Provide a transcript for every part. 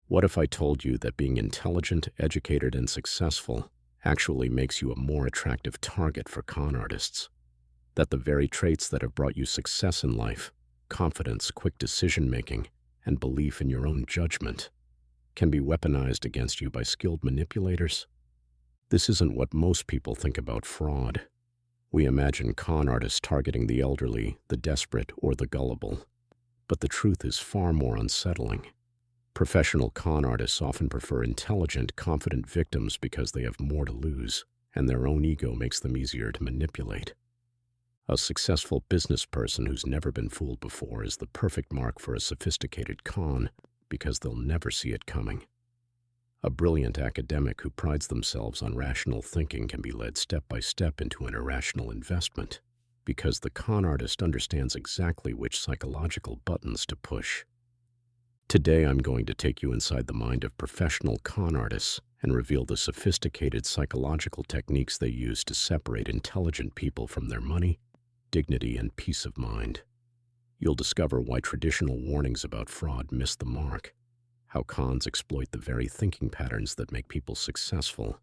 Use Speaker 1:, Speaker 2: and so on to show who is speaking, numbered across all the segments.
Speaker 1: What if I told you that being intelligent, educated, and successful actually makes you a more attractive target for con artists? That the very traits that have brought you success in life, confidence, quick decision-making, and belief in your own judgment, can be weaponized against you by skilled manipulators? This isn't what most people think about fraud. We imagine con artists targeting the elderly, the desperate, or the gullible. But the truth is far more unsettling. Professional con artists often prefer intelligent, confident victims because they have more to lose, and their own ego makes them easier to manipulate. A successful business person who's never been fooled before is the perfect mark for a sophisticated con because they'll never see it coming. A brilliant academic who prides themselves on rational thinking can be led step by step into an irrational investment because the con artist understands exactly which psychological buttons to push. Today, I'm going to take you inside the mind of professional con artists and reveal the sophisticated psychological techniques they use to separate intelligent people from their money, dignity, and peace of mind. You'll discover why traditional warnings about fraud miss the mark, how cons exploit the very thinking patterns that make people successful,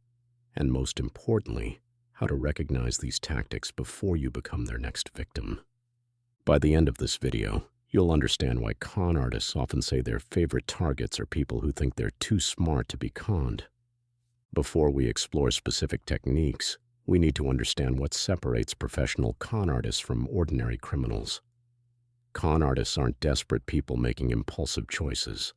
Speaker 1: and most importantly, how to recognize these tactics before you become their next victim. By the end of this video, you'll understand why con artists often say their favorite targets are people who think they're too smart to be conned. Before we explore specific techniques, we need to understand what separates professional con artists from ordinary criminals. Con artists aren't desperate people making impulsive choices.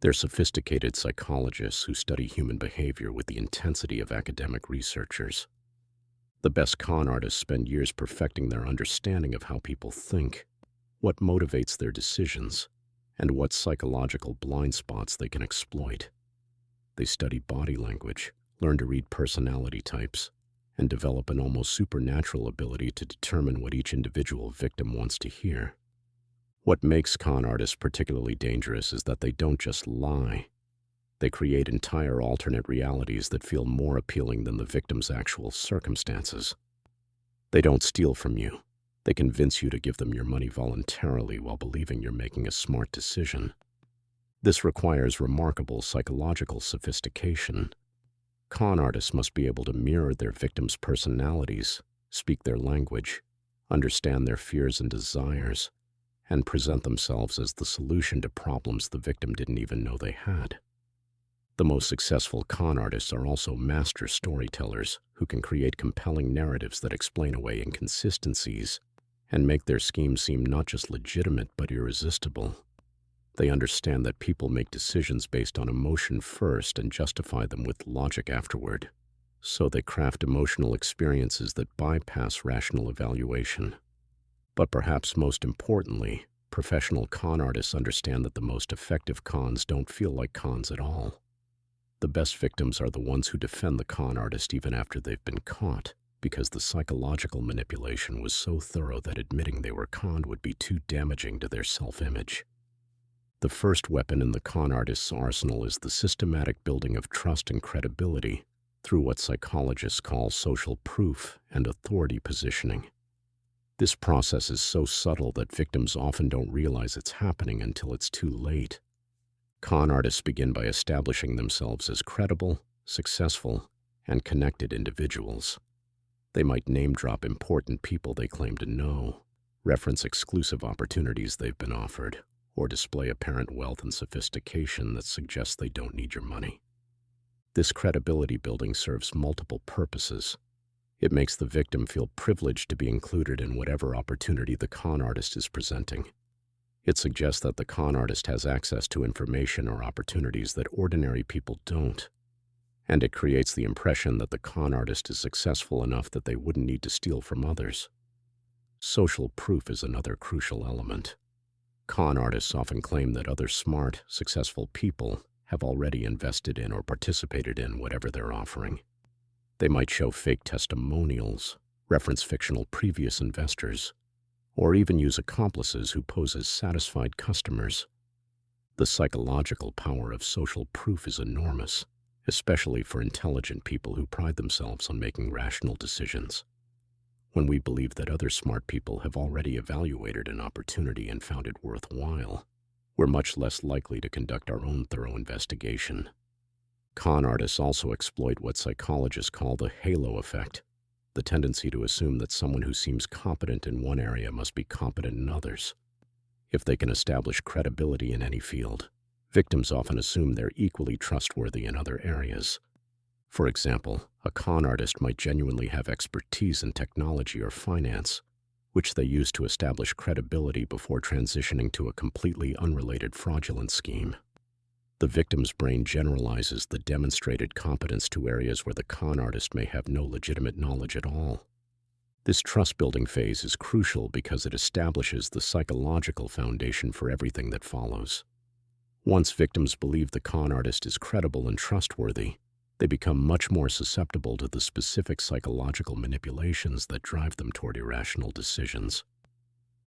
Speaker 1: They're sophisticated psychologists who study human behavior with the intensity of academic researchers. The best con artists spend years perfecting their understanding of how people think, what motivates their decisions, and what psychological blind spots they can exploit. They study body language, learn to read personality types, and develop an almost supernatural ability to determine what each individual victim wants to hear. What makes con artists particularly dangerous is that they don't just lie. They create entire alternate realities that feel more appealing than the victim's actual circumstances. They don't steal from you. They convince you to give them your money voluntarily while believing you're making a smart decision. This requires remarkable psychological sophistication. Con artists must be able to mirror their victims' personalities, speak their language, understand their fears and desires, and present themselves as the solution to problems the victim didn't even know they had. The most successful con artists are also master storytellers who can create compelling narratives that explain away inconsistencies and make their schemes seem not just legitimate but irresistible. They understand that people make decisions based on emotion first and justify them with logic afterward. So they craft emotional experiences that bypass rational evaluation. But perhaps most importantly, professional con artists understand that the most effective cons don't feel like cons at all. The best victims are the ones who defend the con artist even after they've been caught, because the psychological manipulation was so thorough that admitting they were conned would be too damaging to their self-image. The first weapon in the con artist's arsenal is the systematic building of trust and credibility through what psychologists call social proof and authority positioning. This process is so subtle that victims often don't realize it's happening until it's too late. Con artists begin by establishing themselves as credible, successful, and connected individuals. They might name-drop important people they claim to know, reference exclusive opportunities they've been offered, or display apparent wealth and sophistication that suggests they don't need your money. This credibility building serves multiple purposes. It makes the victim feel privileged to be included in whatever opportunity the con artist is presenting. It suggests that the con artist has access to information or opportunities that ordinary people don't. And it creates the impression that the con artist is successful enough that they wouldn't need to steal from others. Social proof is another crucial element. Con artists often claim that other smart, successful people have already invested in or participated in whatever they're offering. They might show fake testimonials, reference fictional previous investors, or even use accomplices who pose as satisfied customers. The psychological power of social proof is enormous, especially for intelligent people who pride themselves on making rational decisions. When we believe that other smart people have already evaluated an opportunity and found it worthwhile, we're much less likely to conduct our own thorough investigation. Con artists also exploit what psychologists call the halo effect, the tendency to assume that someone who seems competent in one area must be competent in others. If they can establish credibility in any field, victims often assume they're equally trustworthy in other areas. For example, a con artist might genuinely have expertise in technology or finance, which they use to establish credibility before transitioning to a completely unrelated fraudulent scheme. The victim's brain generalizes the demonstrated competence to areas where the con artist may have no legitimate knowledge at all. This trust-building phase is crucial because it establishes the psychological foundation for everything that follows. Once victims believe the con artist is credible and trustworthy, they become much more susceptible to the specific psychological manipulations that drive them toward irrational decisions.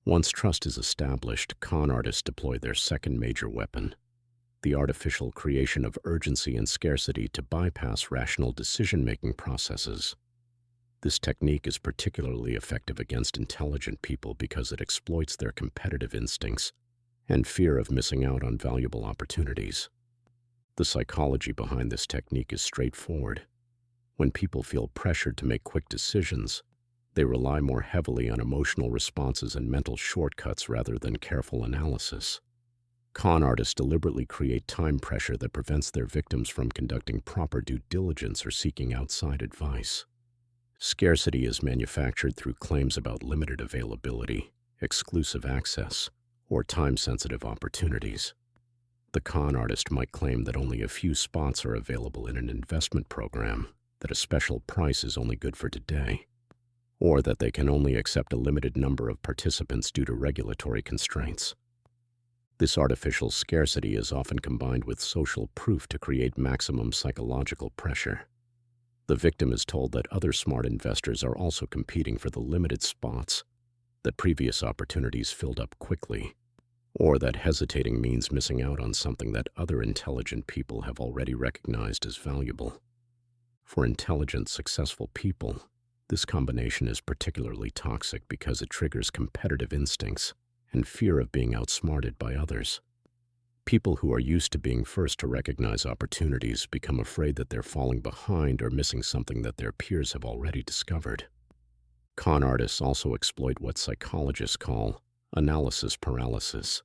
Speaker 1: Once trust is established, con artists deploy their second major weapon, the artificial creation of urgency and scarcity to bypass rational decision-making processes. This technique is particularly effective against intelligent people because it exploits their competitive instincts and fear of missing out on valuable opportunities. The psychology behind this technique is straightforward. When people feel pressured to make quick decisions, they rely more heavily on emotional responses and mental shortcuts rather than careful analysis. Con artists deliberately create time pressure that prevents their victims from conducting proper due diligence or seeking outside advice. Scarcity is manufactured through claims about limited availability, exclusive access, or time-sensitive opportunities. The con artist might claim that only a few spots are available in an investment program, that a special price is only good for today, or that they can only accept a limited number of participants due to regulatory constraints. This artificial scarcity is often combined with social proof to create maximum psychological pressure. The victim is told that other smart investors are also competing for the limited spots, that previous opportunities filled up quickly, or that hesitating means missing out on something that other intelligent people have already recognized as valuable. For intelligent, successful people, this combination is particularly toxic because it triggers competitive instincts and fear of being outsmarted by others. People who are used to being first to recognize opportunities become afraid that they're falling behind or missing something that their peers have already discovered. Con artists also exploit what psychologists call analysis paralysis,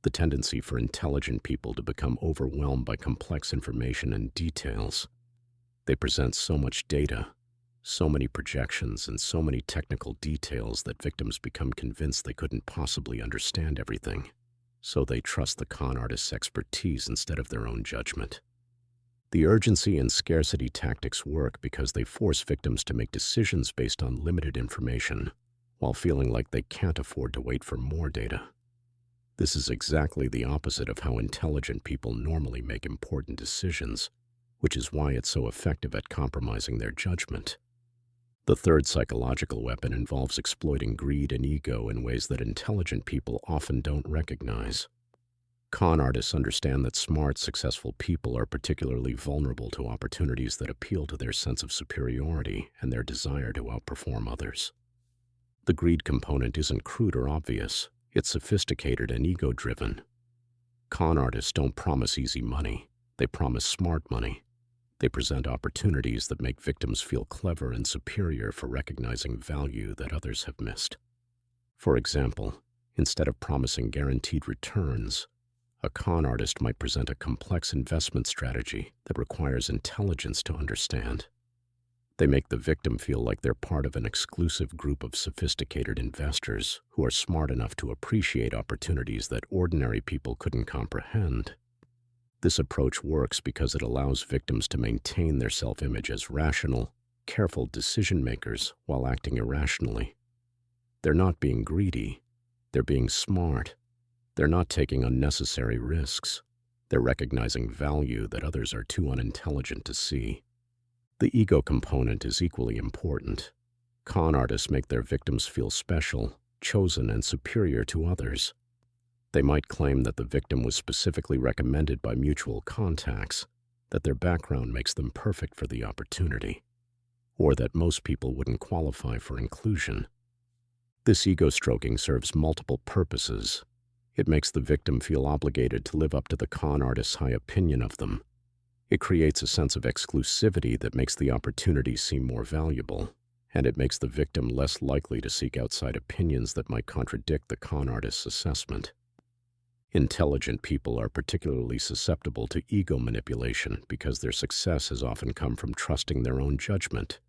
Speaker 1: the tendency for intelligent people to become overwhelmed by complex information and details. They present so much data, so many projections, and so many technical details that victims become convinced they couldn't possibly understand everything, so they trust the con artist's expertise instead of their own judgment. The urgency and scarcity tactics work because they force victims to make decisions based on limited information, while feeling like they can't afford to wait for more data. This is exactly the opposite of how intelligent people normally make important decisions, which is why it's so effective at compromising their judgment. The third psychological weapon involves exploiting greed and ego in ways that intelligent people often don't recognize. Con artists understand that smart, successful people are particularly vulnerable to opportunities that appeal to their sense of superiority and their desire to outperform others. The greed component isn't crude or obvious, it's sophisticated and ego-driven. Con artists don't promise easy money, they promise smart money. They present opportunities that make victims feel clever and superior for recognizing value that others have missed. For example, instead of promising guaranteed returns, a con artist might present a complex investment strategy that requires intelligence to understand. They make the victim feel like they're part of an exclusive group of sophisticated investors who are smart enough to appreciate opportunities that ordinary people couldn't comprehend. This approach works because it allows victims to maintain their self-image as rational, careful decision-makers while acting irrationally. They're not being greedy, they're being smart. They're not taking unnecessary risks. They're recognizing value that others are too unintelligent to see. The ego component is equally important. Con artists make their victims feel special, chosen, and superior to others. They might claim that the victim was specifically recommended by mutual contacts, that their background makes them perfect for the opportunity, or that most people wouldn't qualify for inclusion. This ego stroking serves multiple purposes. It makes the victim feel obligated to live up to the con artist's high opinion of them. It creates a sense of exclusivity that makes the opportunity seem more valuable, and it makes the victim less likely to seek outside opinions that might contradict the con artist's assessment. Intelligent people are particularly susceptible to ego manipulation because their success has often come from trusting their own judgment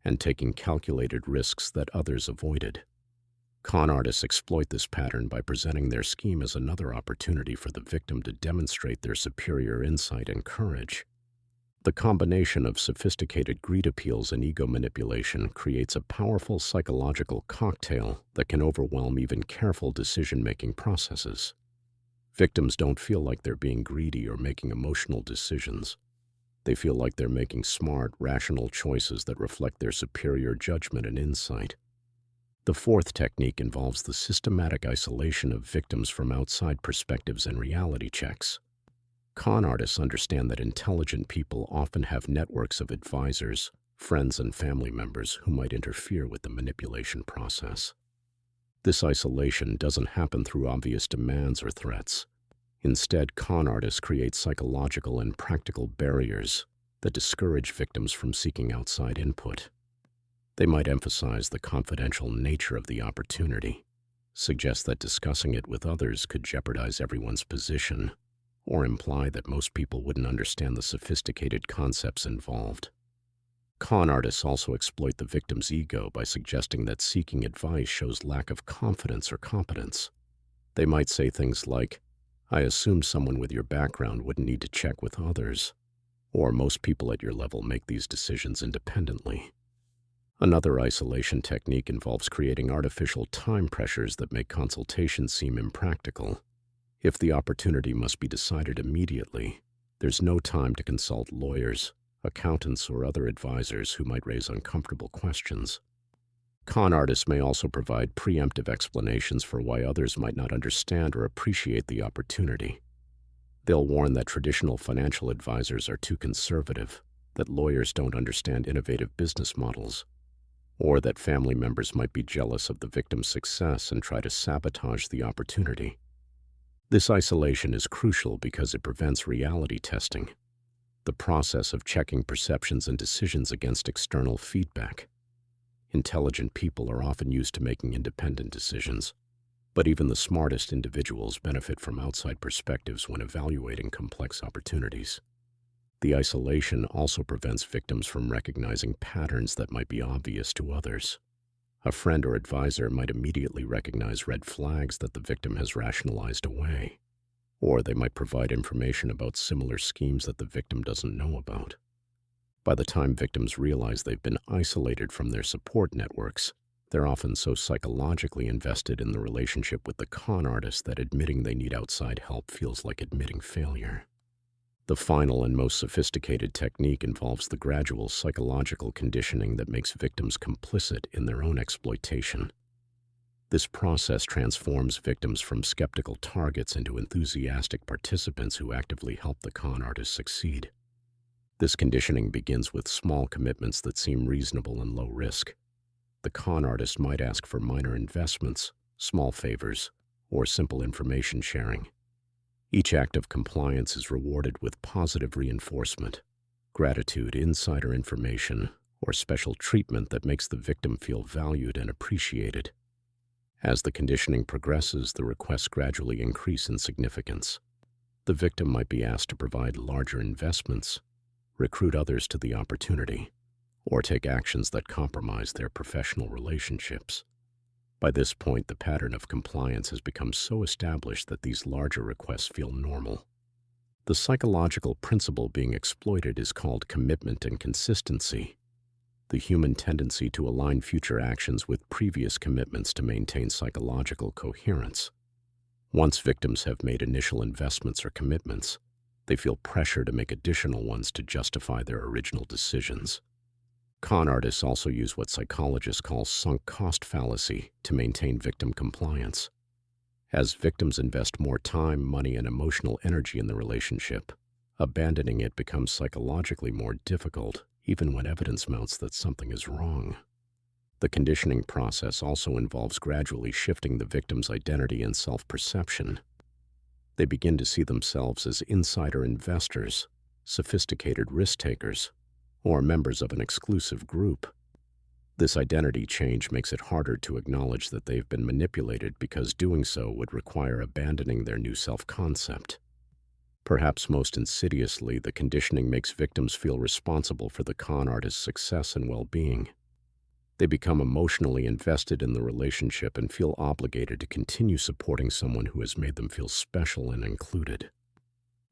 Speaker 1: and taking calculated risks that others avoided. Con artists exploit this pattern by presenting their scheme as another opportunity for the victim to demonstrate their superior insight and courage. The combination of sophisticated greed appeals and ego manipulation creates a powerful psychological cocktail that can overwhelm even careful decision-making processes. Victims don't feel like they're being greedy or making emotional decisions. They feel like they're making smart, rational choices that reflect their superior judgment and insight. The fourth technique involves the systematic isolation of victims from outside perspectives and reality checks. Con artists understand that intelligent people often have networks of advisors, friends, and family members who might interfere with the manipulation process. This isolation doesn't happen through obvious demands or threats. Instead, con artists create psychological and practical barriers that discourage victims from seeking outside input. They might emphasize the confidential nature of the opportunity, suggest that discussing it with others could jeopardize everyone's position, or imply that most people wouldn't understand the sophisticated concepts involved. Con artists also exploit the victim's ego by suggesting that seeking advice shows lack of confidence or competence. They might say things like, "I assume someone with your background wouldn't need to check with others," or "most people at your level make these decisions independently." Another isolation technique involves creating artificial time pressures that make consultation seem impractical. If the opportunity must be decided immediately, there's no time to consult lawyers, accountants, or other advisors who might raise uncomfortable questions. Con artists may also provide preemptive explanations for why others might not understand or appreciate the opportunity. They'll warn that traditional financial advisors are too conservative, that lawyers don't understand innovative business models, or that family members might be jealous of the victim's success and try to sabotage the opportunity. This isolation is crucial because it prevents reality testing, the process of checking perceptions and decisions against external feedback. Intelligent people are often used to making independent decisions, but even the smartest individuals benefit from outside perspectives when evaluating complex opportunities. The isolation also prevents victims from recognizing patterns that might be obvious to others. A friend or advisor might immediately recognize red flags that the victim has rationalized away, or they might provide information about similar schemes that the victim doesn't know about. By the time victims realize they've been isolated from their support networks, they're often so psychologically invested in the relationship with the con artist that admitting they need outside help feels like admitting failure. The final and most sophisticated technique involves the gradual psychological conditioning that makes victims complicit in their own exploitation. This process transforms victims from skeptical targets into enthusiastic participants who actively help the con artist succeed. This conditioning begins with small commitments that seem reasonable and low risk. The con artist might ask for minor investments, small favors, or simple information sharing. Each act of compliance is rewarded with positive reinforcement, gratitude, insider information, or special treatment that makes the victim feel valued and appreciated. As the conditioning progresses, the requests gradually increase in significance. The victim might be asked to provide larger investments, recruit others to the opportunity, or take actions that compromise their professional relationships. By this point, the pattern of compliance has become so established that these larger requests feel normal. The psychological principle being exploited is called commitment and consistency, the human tendency to align future actions with previous commitments to maintain psychological coherence. Once victims have made initial investments or commitments, they feel pressure to make additional ones to justify their original decisions. Con artists also use what psychologists call sunk cost fallacy to maintain victim compliance. As victims invest more time, money, and emotional energy in the relationship, abandoning it becomes psychologically more difficult, even when evidence mounts that something is wrong. The conditioning process also involves gradually shifting the victim's identity and self-perception. They begin to see themselves as insider investors, sophisticated risk-takers, or members of an exclusive group. This identity change makes it harder to acknowledge that they've been manipulated because doing so would require abandoning their new self-concept. Perhaps most insidiously, the conditioning makes victims feel responsible for the con artist's success and well-being. They become emotionally invested in the relationship and feel obligated to continue supporting someone who has made them feel special and included.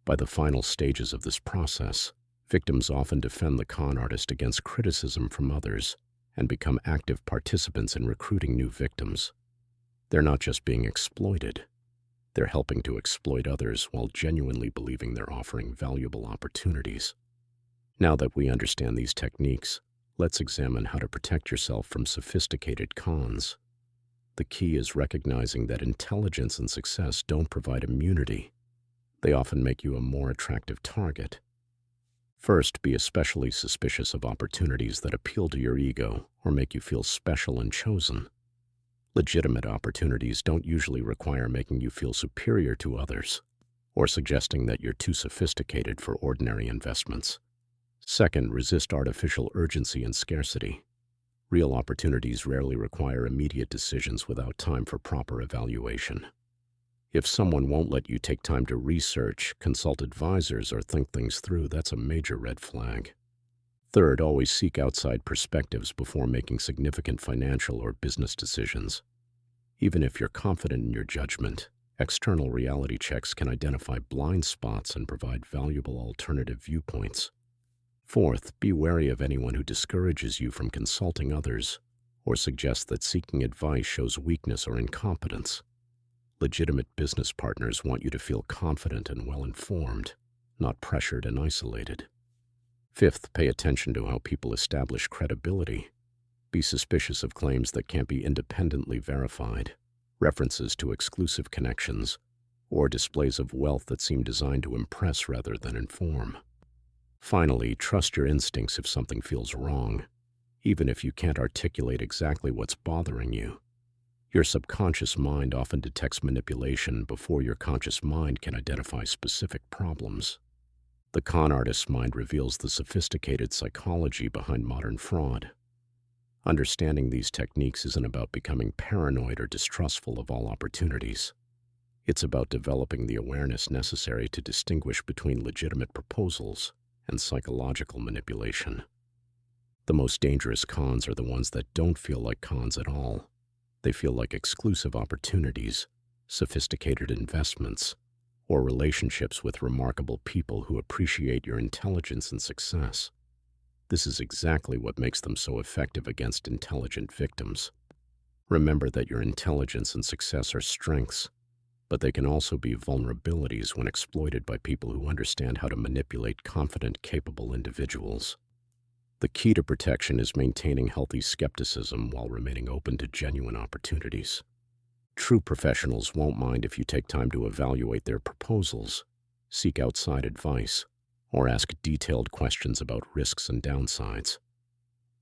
Speaker 1: By the final stages of this process, victims often defend the con artist against criticism from others and become active participants in recruiting new victims. They're not just being exploited, they're helping to exploit others while genuinely believing they're offering valuable opportunities. Now that we understand these techniques, let's examine how to protect yourself from sophisticated cons. The key is recognizing that intelligence and success don't provide immunity. They often make you a more attractive target. First, be especially suspicious of opportunities that appeal to your ego or make you feel special and chosen. Legitimate opportunities don't usually require making you feel superior to others or suggesting that you're too sophisticated for ordinary investments. Second, resist artificial urgency and scarcity. Real opportunities rarely require immediate decisions without time for proper evaluation. If someone won't let you take time to research, consult advisors, or think things through, that's a major red flag. Third, always seek outside perspectives before making significant financial or business decisions. Even if you're confident in your judgment, external reality checks can identify blind spots and provide valuable alternative viewpoints. Fourth, be wary of anyone who discourages you from consulting others or suggests that seeking advice shows weakness or incompetence. Legitimate business partners want you to feel confident and well-informed, not pressured and isolated. Fifth, pay attention to how people establish credibility. Be suspicious of claims that can't be independently verified, references to exclusive connections, or displays of wealth that seem designed to impress rather than inform. Finally, trust your instincts if something feels wrong, even if you can't articulate exactly what's bothering you. Your subconscious mind often detects manipulation before your conscious mind can identify specific problems. The con artist's mind reveals the sophisticated psychology behind modern fraud. Understanding these techniques isn't about becoming paranoid or distrustful of all opportunities. It's about developing the awareness necessary to distinguish between legitimate proposals and psychological manipulation. The most dangerous cons are the ones that don't feel like cons at all. They feel like exclusive opportunities, sophisticated investments, or relationships with remarkable people who appreciate your intelligence and success. This is exactly what makes them so effective against intelligent victims. Remember that your intelligence and success are strengths, but they can also be vulnerabilities when exploited by people who understand how to manipulate confident, capable individuals. The key to protection is maintaining healthy skepticism while remaining open to genuine opportunities. True professionals won't mind if you take time to evaluate their proposals, seek outside advice, or ask detailed questions about risks and downsides.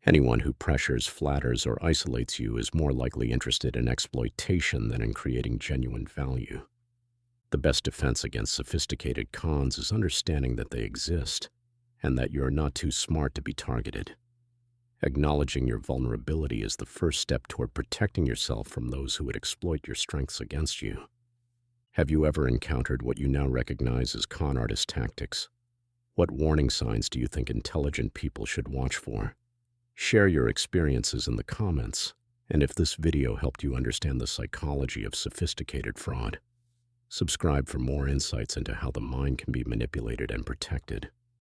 Speaker 1: Anyone who pressures, flatters, or isolates you is more likely interested in exploitation than in creating genuine value. The best defense against sophisticated cons is understanding that they exist and that you're not too smart to be targeted. Acknowledging your vulnerability is the first step toward protecting yourself from those who would exploit your strengths against you. Have you ever encountered what you now recognize as con artist tactics? What warning signs do you think intelligent people should watch for? Share your experiences in the comments, and if this video helped you understand the psychology of sophisticated fraud, subscribe for more insights into how the mind can be manipulated and protected.